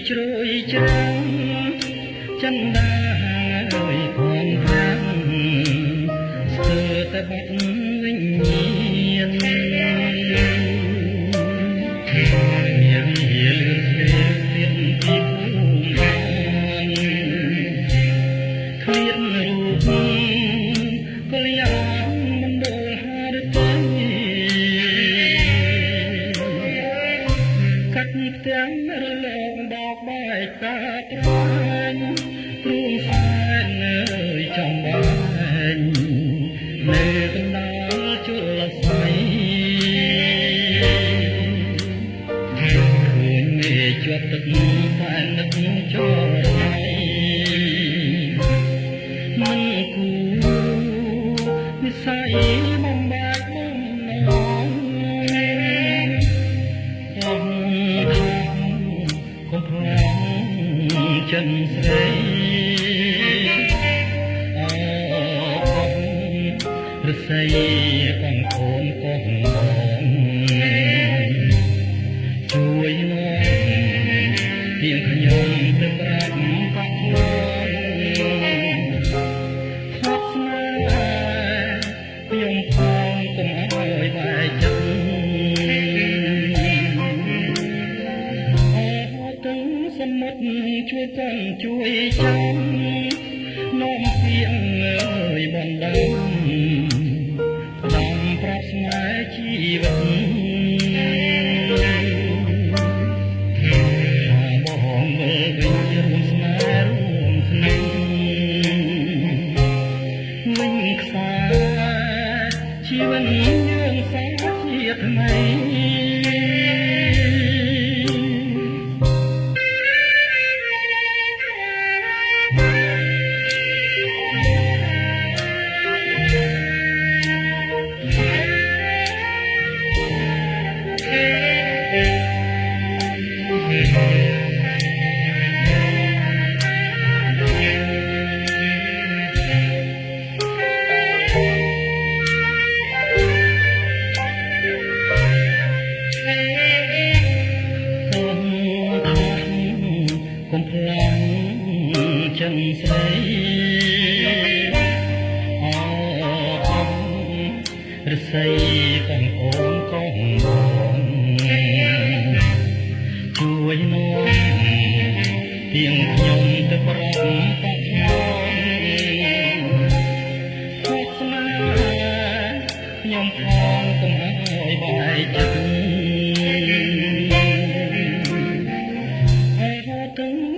ជ្រោយច្រាំងចិនដាហើយផងខាងស្ទើរតែបាត់វិញ្ញាណមានវាលឿនស្លេលៀនពីភូមិឃ្លាតរូបកលយាមិនដល់ហារទៅកាត់ផ្ទាំងរលកដកបែកកាត្រាញព្រួងសែននៅចំបែកនៅកណ្ដាលជលស្មីឃើញមេជាប់ទឹកតែនឹកចូលមិនគូនិស័យបំបែកបំណងអងកុំផ្លងចិនស្រីរស័យកំកូនកងបងជួយនាំទៀងខ្ញុំទៅប្រាប់បាក់ខ្លួនខកស្នេហ៍ខ្ញុំផងកុំឲ្យបែកចិត្តអរទាំងសមុទ្រជួយកាន់ជួយចាំនាំទៀងអើយបណ្ដឹងតាមប្រាប់ស្នេហ៍ជីវិតបងមើលវិញរួមស្នេហ៍រួមស្នេហ៍វិញខ្សែជីវិតយើងសាជាថ្មីកុំផ្លាំចិនស្រីអរស័យកំអូនកងបងជួយនាំទៀងខ្ញុំទៅប្រាប់បាក់ខ្ញុំខកស្នេហ៍ខ្ញុំផងកុំឲ្យបែកចិត្ត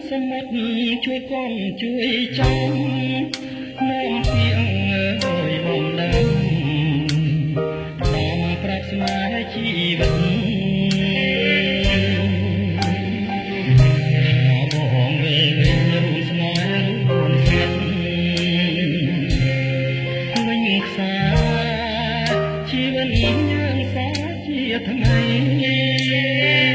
សមុទ្រជួយគំជួយចាំនាំពីអើយបំដឹងតាមប្រាប់ស្នេហ៍ជីវិតបងវិញរួមស្នេហ៍រួមចិត្តវិញខ្សែជីវិតយើងសាជាថ្មី